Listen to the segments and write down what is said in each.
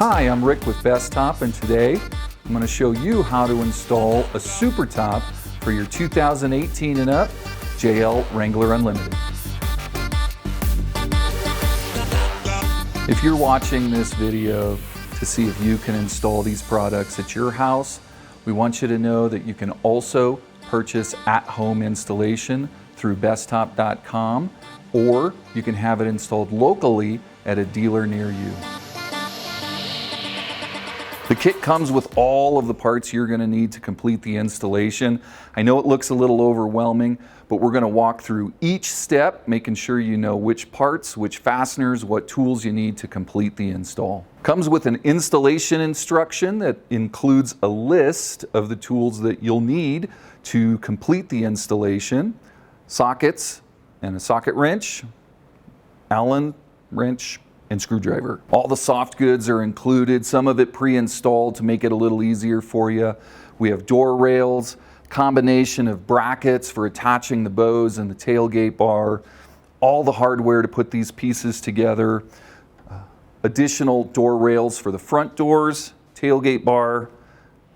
Hi, I'm Rick with Bestop, and today I'm going to show you how to install a Supertop for your 2018 and up JL Wrangler Unlimited. If you're watching this video to see if you can install these products at your house, we want you to know that you can also purchase at-home installation through bestop.com, or you can have it installed locally at a dealer near you. The kit comes with all of the parts you're going to need to complete the installation. I know it looks a little overwhelming, but we're going to walk through each step, making sure you know which parts, which fasteners, what tools you need to complete the install. Comes with an installation instruction that includes a list of the tools that you'll need to complete the installation. Sockets and a socket wrench, Allen wrench, and screwdriver. All the soft goods are included, some of it pre-installed to make it a little easier for you. We have door rails, combination of brackets for attaching the bows and the tailgate bar, all the hardware to put these pieces together, additional door rails for the front doors, tailgate bar,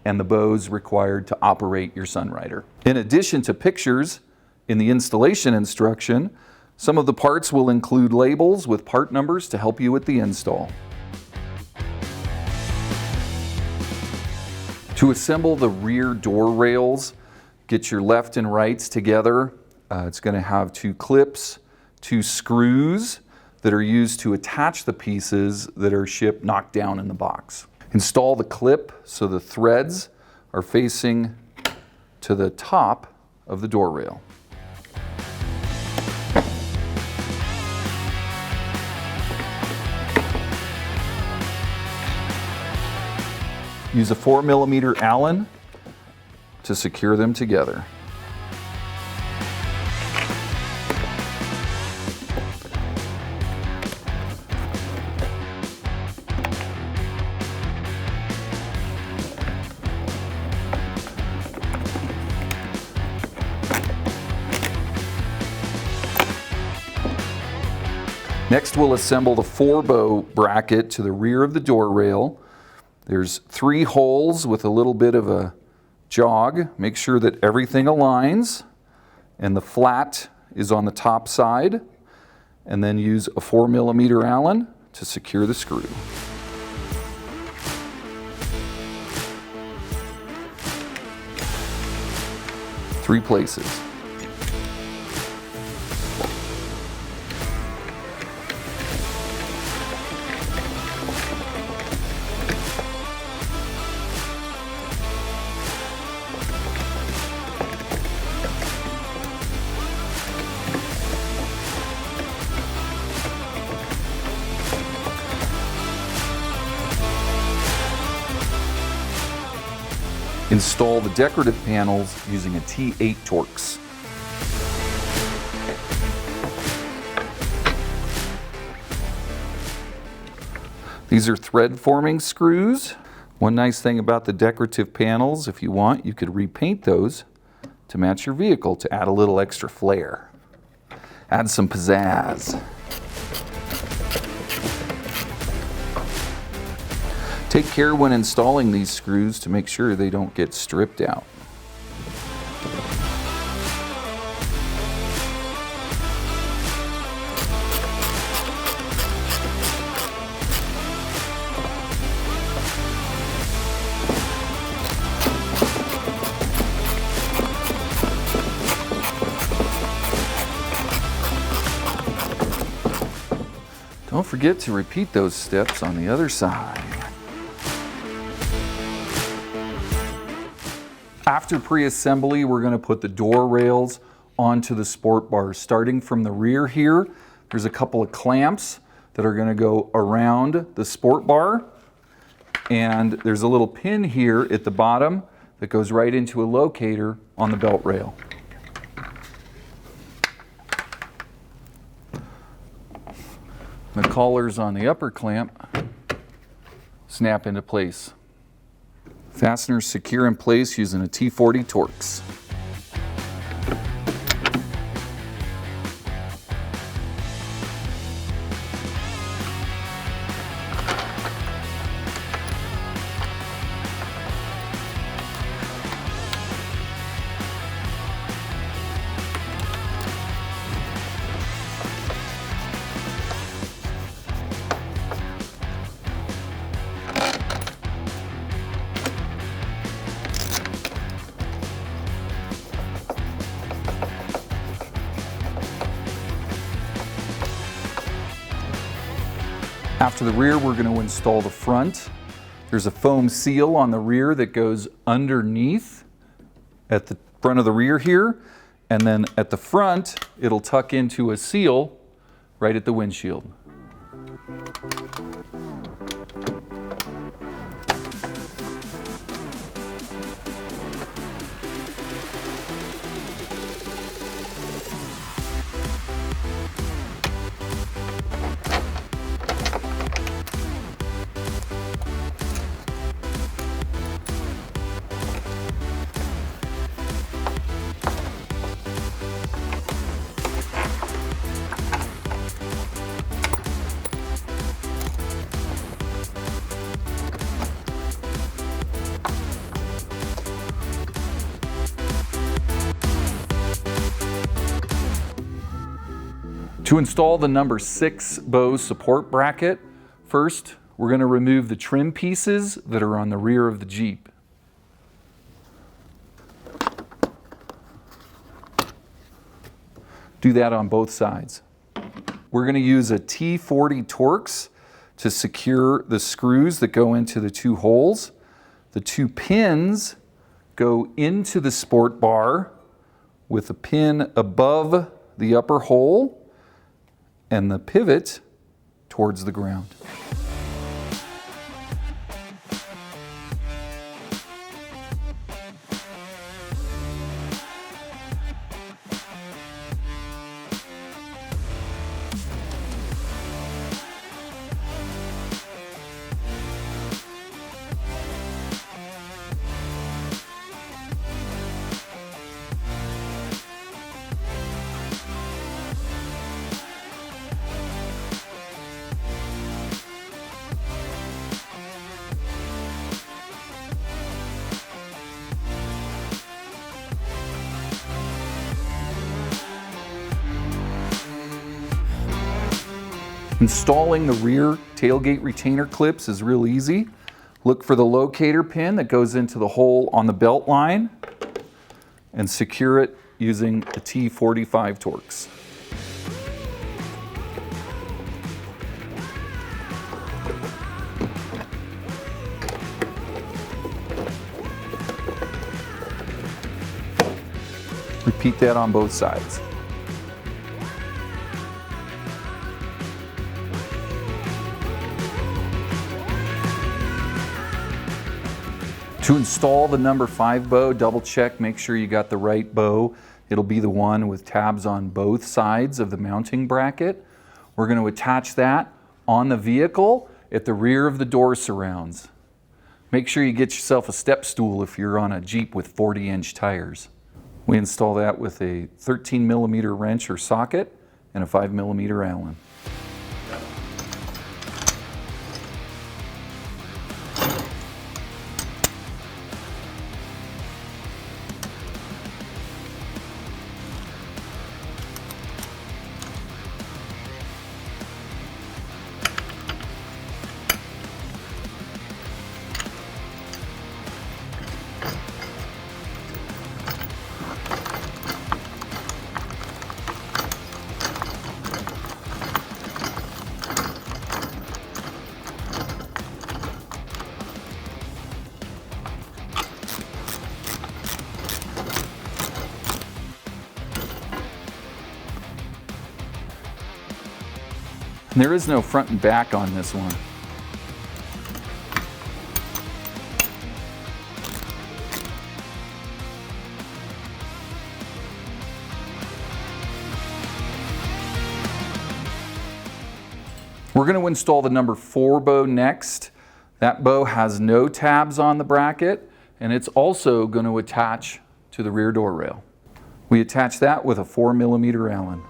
and the bows required to operate your Sunrider. In addition to pictures in the installation instruction, some of the parts will include labels with part numbers to help you with the install. To assemble the rear door rails, get your left and rights together. It's going to have 2 clips, 2 screws that are used to attach the pieces that are shipped knocked down in the box. Install the clip so the threads are facing to the top of the door rail. Use a 4mm Allen to secure them together. Next, we'll assemble the 4-bow bracket to the rear of the door rail. There's 3 holes with a little bit of a jog. Make sure that everything aligns and the flat is on the top side, and then use a 4mm Allen to secure the screw. Three places. Install the decorative panels using a T8 Torx. These are thread forming screws. One nice thing about the decorative panels, if you want, you could repaint those to match your vehicle to add a little extra flair. Add some pizzazz. Take care when installing these screws to make sure they don't get stripped out. Don't forget to repeat those steps on the other side. After pre-assembly, we're going to put the door rails onto the sport bars. Starting from the rear here, there's a couple of clamps that are going to go around the sport bar. And there's a little pin here at the bottom that goes right into a locator on the belt rail. The collars on the upper clamp snap into place. Fasteners secure in place using a T40 Torx. After the rear, we're going to install the front. There's a foam seal on the rear that goes underneath at the front of the rear here, and then at the front, it'll tuck into a seal right at the windshield. To install the number 6 bow support bracket, first we're going to remove the trim pieces that are on the rear of the Jeep. Do that on both sides. We're going to use a T40 Torx to secure the screws that go into the 2 holes. The 2 pins go into the sport bar with a pin above the upper hole and the pivot towards the ground. Installing the rear tailgate retainer clips is real easy. Look for the locator pin that goes into the hole on the belt line and secure it using a T45 Torx. Repeat that on both sides. To install the number 5 bow, double check, make sure you got the right bow. It'll be the one with tabs on both sides of the mounting bracket. We're going to attach that on the vehicle at the rear of the door surrounds. Make sure you get yourself a step stool if you're on a Jeep with 40-inch tires. We install that with a 13mm wrench or socket and a 5mm Allen. There is no front and back on this one. We're going to install the number 4 bow next. That bow has no tabs on the bracket, and it's also going to attach to the rear door rail. We attach that with a 4mm Allen.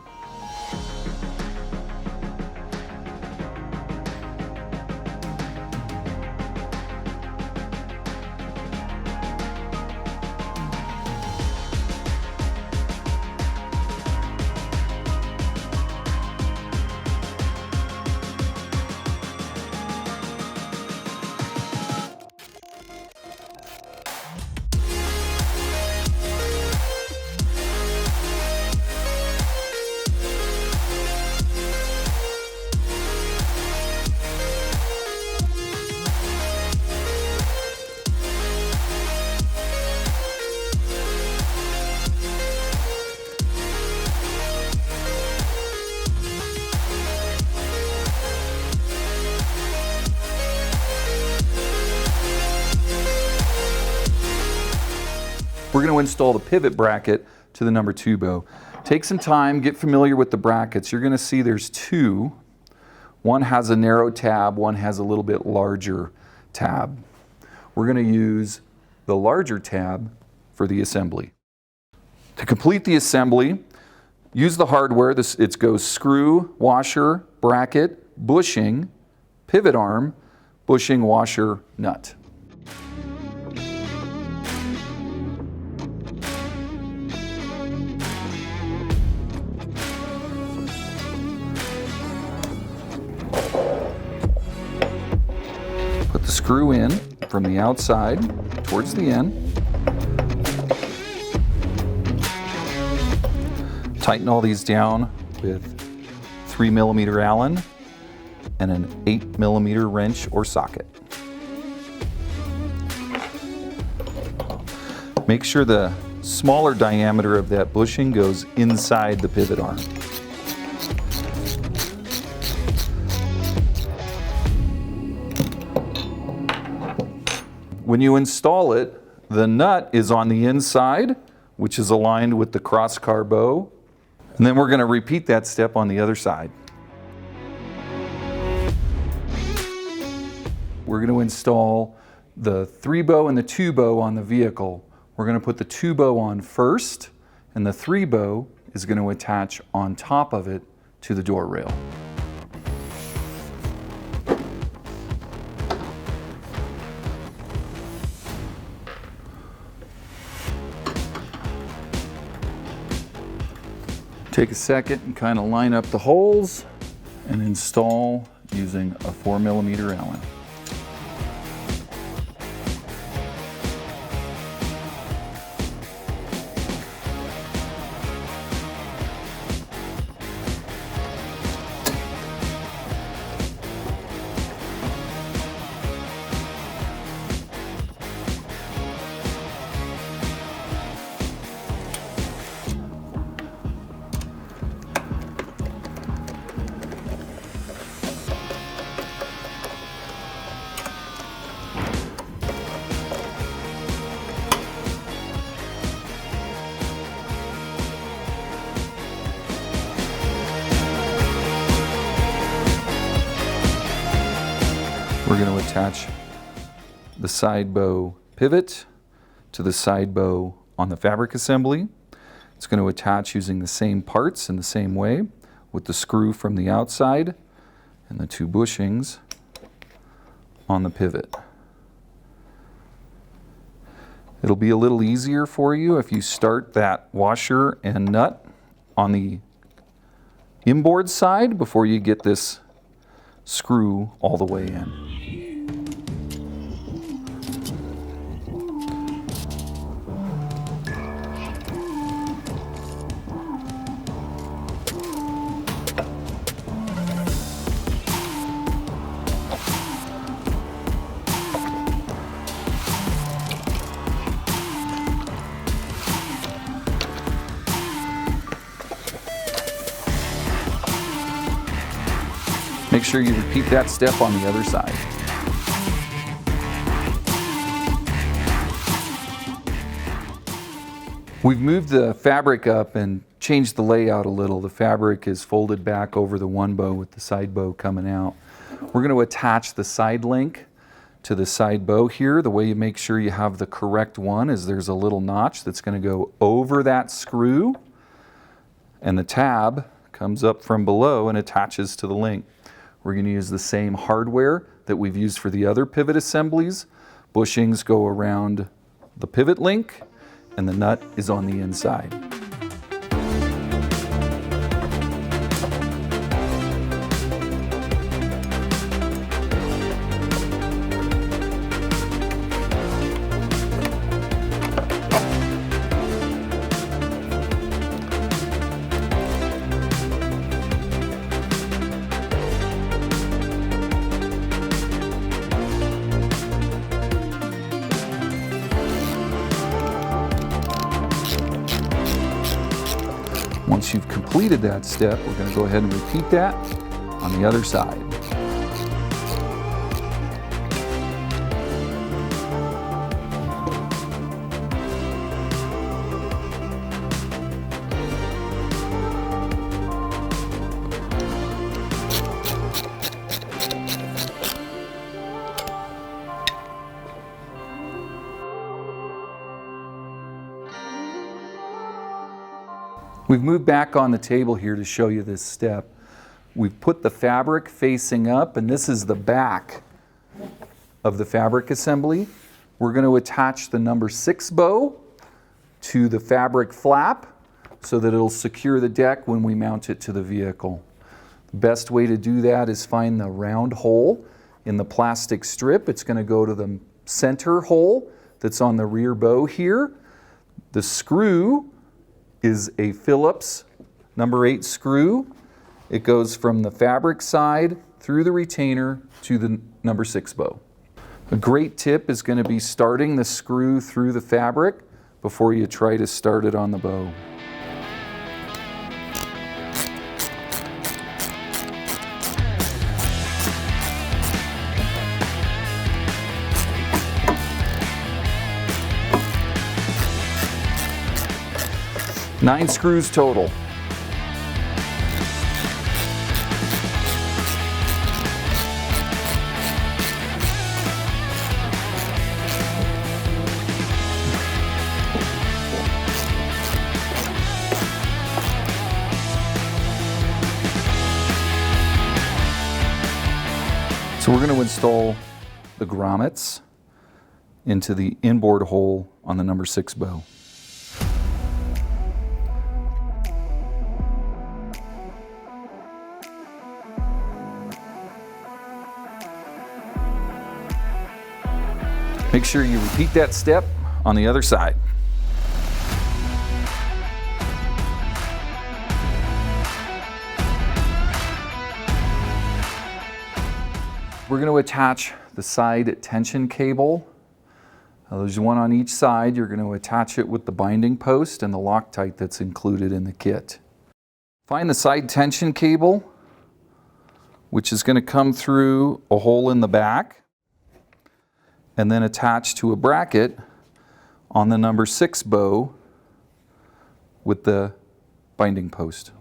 We're going to install the pivot bracket to the number 2 bow. Take some time, get familiar with the brackets. You're going to see there's 2. One has a narrow tab, one has a little bit larger tab. We're going to use the larger tab for the assembly. To complete the assembly, use the hardware. It goes screw, washer, bracket, bushing, pivot arm, bushing, washer, nut. Put the screw in from the outside towards the end. Tighten all these down with 3mm Allen and an 8mm wrench or socket. Make sure the smaller diameter of that bushing goes inside the pivot arm. When you install it, the nut is on the inside, which is aligned with the crosscar bow. And then we're going to repeat that step on the other side. We're going to install the 3 bow and the 2 bow on the vehicle. We're going to put the 2 bow on first, and the 3 bow is going to attach on top of it to the door rail. Take a second and kind of line up the holes and install using a 4mm Allen. We're going to attach the side bow pivot to the side bow on the fabric assembly. It's going to attach using the same parts in the same way with the screw from the outside and the 2 bushings on the pivot. It'll be a little easier for you if you start that washer and nut on the inboard side before you get this screw all the way in. Make sure you repeat that step on the other side. We've moved the fabric up and changed the layout a little. The fabric is folded back over the 1 bow with the side bow coming out. We're going to attach the side link to the side bow here. The way you make sure you have the correct one is there's a little notch that's going to go over that screw, and the tab comes up from below and attaches to the link. We're going to use the same hardware that we've used for the other pivot assemblies. Bushings go around the pivot link, and the nut is on the inside. Once you've completed that step, we're going to go ahead and repeat that on the other side. We've moved back on the table here to show you this step. We've put the fabric facing up, and this is the back of the fabric assembly. We're going to attach the number 6 bow to the fabric flap so that it'll secure the deck when we mount it to the vehicle. The best way to do that is find the round hole in the plastic strip. It's going to go to the center hole that's on the rear bow here. The screw is a Phillips number 8 screw. It goes from the fabric side through the retainer to the number 6 bow. A great tip is going to be starting the screw through the fabric before you try to start it on the bow. Nine screws total. So we're going to install the grommets into the inboard hole on the number 6 bow. Make sure you repeat that step on the other side. We're going to attach the side tension cable. There's one on each side. You're going to attach it with the binding post and the Loctite that's included in the kit. Find the side tension cable, which is going to come through a hole in the back and then attach to a bracket on the number 6 bow with the binding post.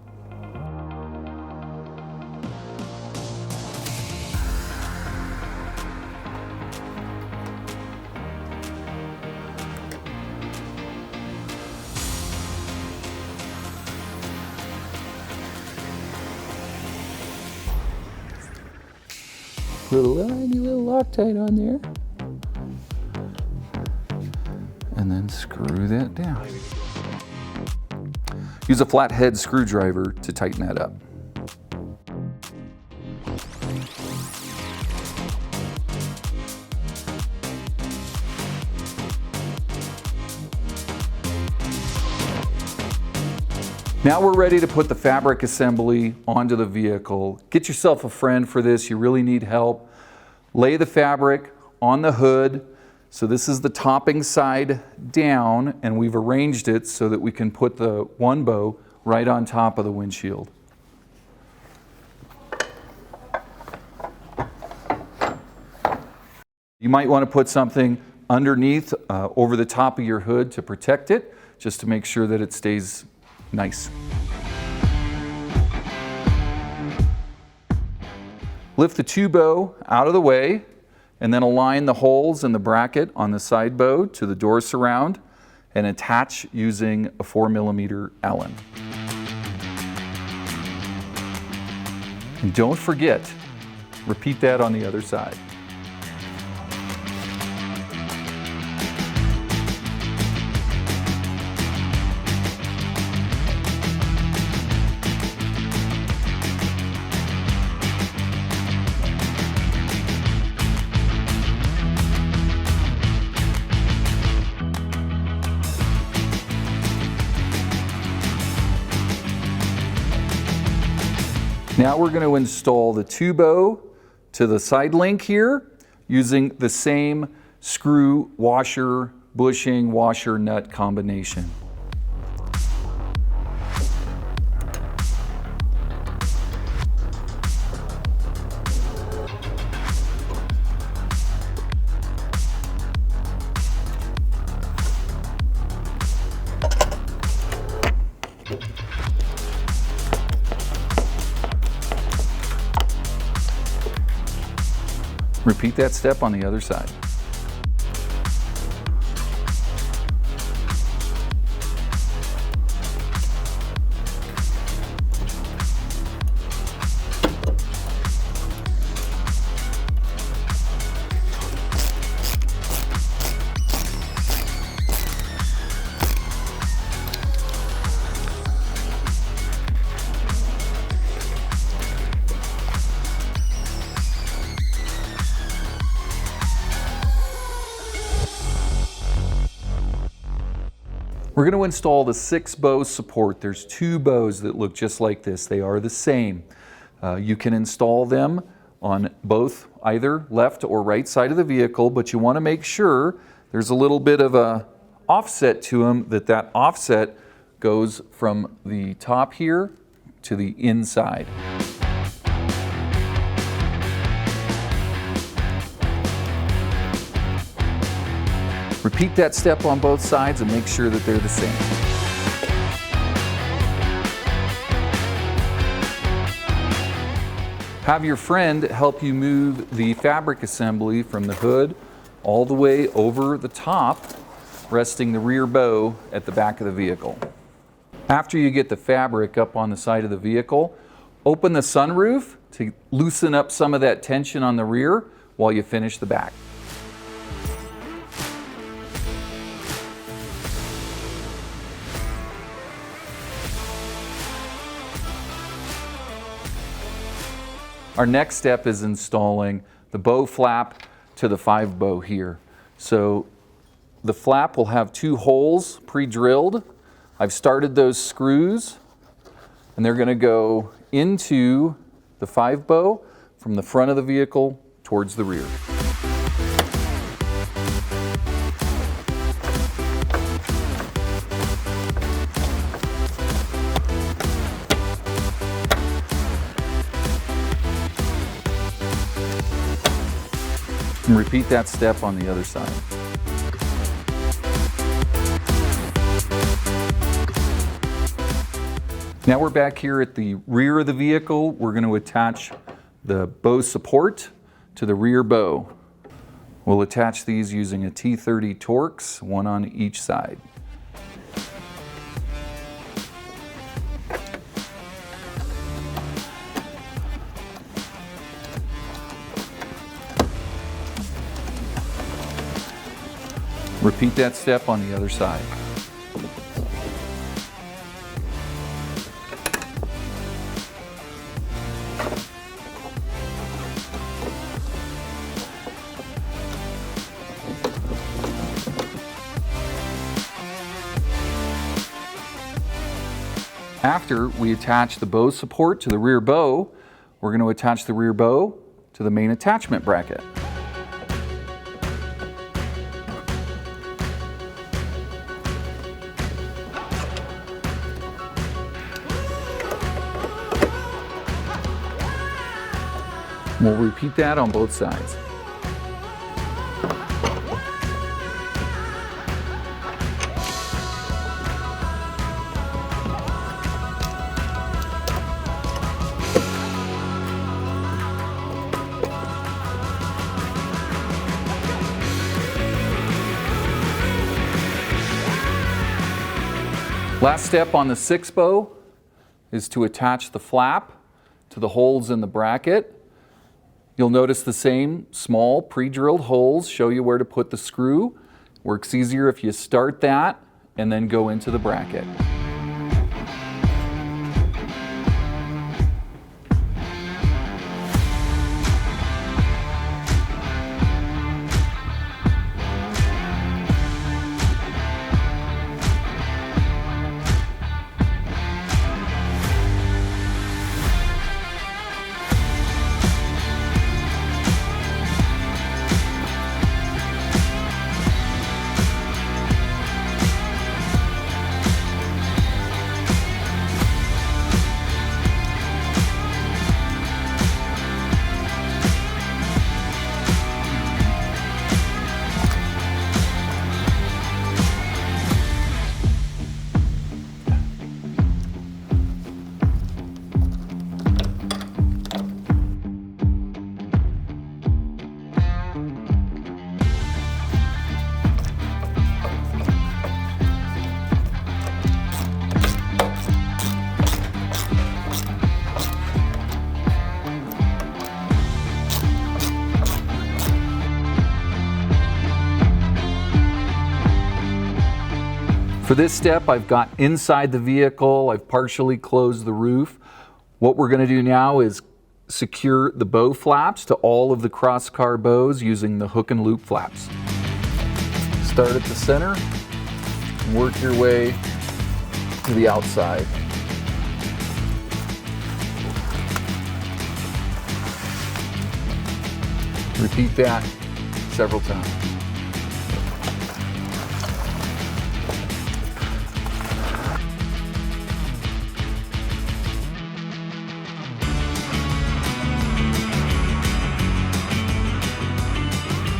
Put a tiny little Loctite on there. And then screw that down. Use a flathead screwdriver to tighten that up. Now we're ready to put the fabric assembly onto the vehicle. Get yourself a friend for this, you really need help. Lay the fabric on the hood. So this is the topping side down, and we've arranged it so that we can put the one bow right on top of the windshield. You might want to put something underneath over the top of your hood to protect it, just to make sure that it stays nice. Lift the 2 bow out of the way and then align the holes in the bracket on the side bow to the door surround and attach using a 4mm Allen. And don't forget, repeat that on the other side. Now we're going to install the 2 bow to the side link here using the same screw, washer, bushing, washer, nut combination. Repeat that step on the other side. We're going to install the 6 bow support. There's 2 bows that look just like this. They are the same. You can install them on both either left or right side of the vehicle, but you want to make sure there's a little bit of a offset to them, that offset goes from the top here to the inside. Repeat that step on both sides and make sure that they're the same. Have your friend help you move the fabric assembly from the hood all the way over the top, resting the rear bow at the back of the vehicle. After you get the fabric up on the side of the vehicle, open the sunroof to loosen up some of that tension on the rear while you finish the back. Our next step is installing the bow flap to the 5 bow here. So the flap will have 2 holes pre-drilled. I've started those screws, and they're going to go into the 5 bow from the front of the vehicle towards the rear. And repeat that step on the other side. Now we're back here at the rear of the vehicle. We're going to attach the bow support to the rear bow. We'll attach these using a T30 Torx, one on each side. Repeat that step on the other side. After we attach the bow support to the rear bow, we're going to attach the rear bow to the main attachment bracket. We'll repeat that on both sides. Last step on the 6 bow is to attach the flap to the holes in the bracket. You'll notice the same small pre-drilled holes show you where to put the screw. Works easier if you start that and then go into the bracket. For this step, I've got inside the vehicle, I've partially closed the roof. What we're going to do now is secure the bow flaps to all of the crosscar bows using the hook and loop flaps. Start at the center, Work your way to the outside. Repeat that several times.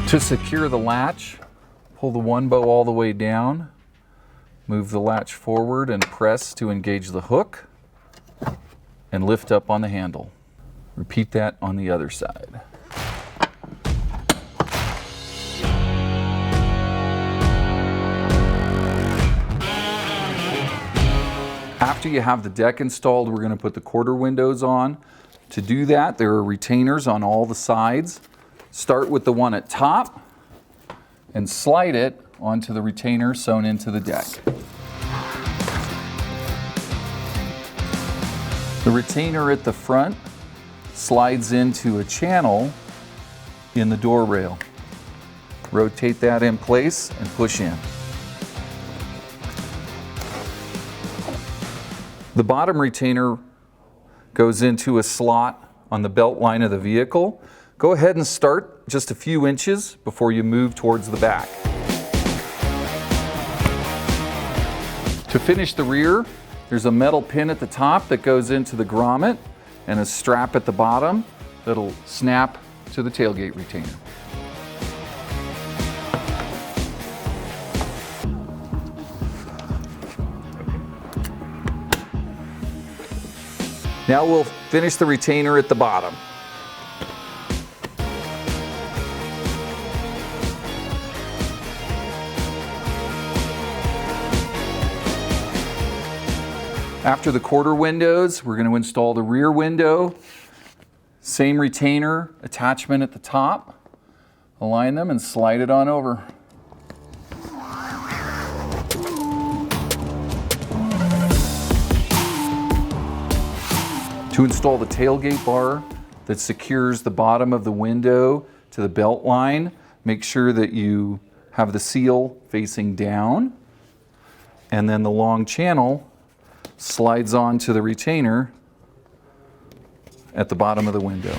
To secure the latch, pull the one bow all the way down, move the latch forward and press to engage the hook, and lift up on the handle. Repeat that on the other side. After you have the deck installed, we're going to put the quarter windows on. To do that, there are retainers on all the sides. Start with the one at top and slide it onto the retainer sewn into the deck. The retainer at the front slides into a channel in the door rail. Rotate that in place and push in. The bottom retainer goes into a slot on the belt line of the vehicle. Go ahead and start just a few inches before you move towards the back. To finish the rear, there's a metal pin at the top that goes into the grommet and a strap at the bottom that'll snap to the tailgate retainer. Now we'll finish the retainer at the bottom. After the quarter windows, we're going to install the rear window. Same retainer attachment at the top. Align them and slide it on over. To install the tailgate bar that secures the bottom of the window to the belt line, make sure that you have the seal facing down, and then the long channel slides onto the retainer at the bottom of the window.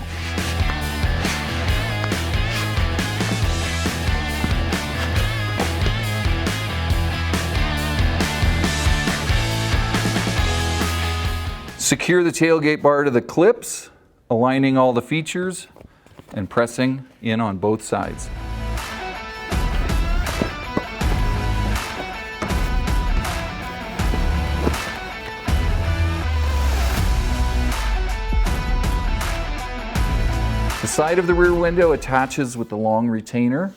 Secure the tailgate bar to the clips, aligning all the features and pressing in on both sides. The side of the rear window attaches with the long retainer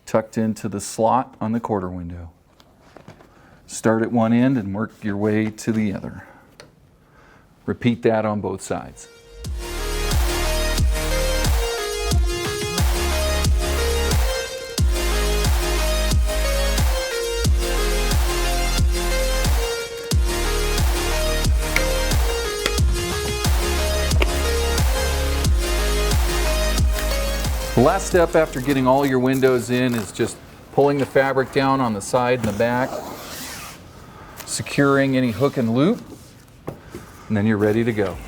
tucked into the slot on the quarter window. Start at one end and work your way to the other. Repeat that on both sides. The last step after getting all your windows in is just pulling the fabric down on the side and the back, securing any hook and loop, and then you're ready to go.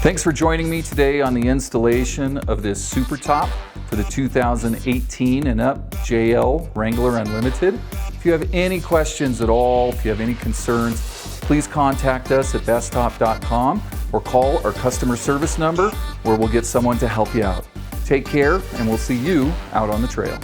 Thanks for joining me today on the installation of this Supertop for the 2018 and up JL Wrangler Unlimited. If you have any questions at all, if you have any concerns, please contact us at bestop.com or call our customer service number where we'll get someone to help you out. Take care, and we'll see you out on the trail.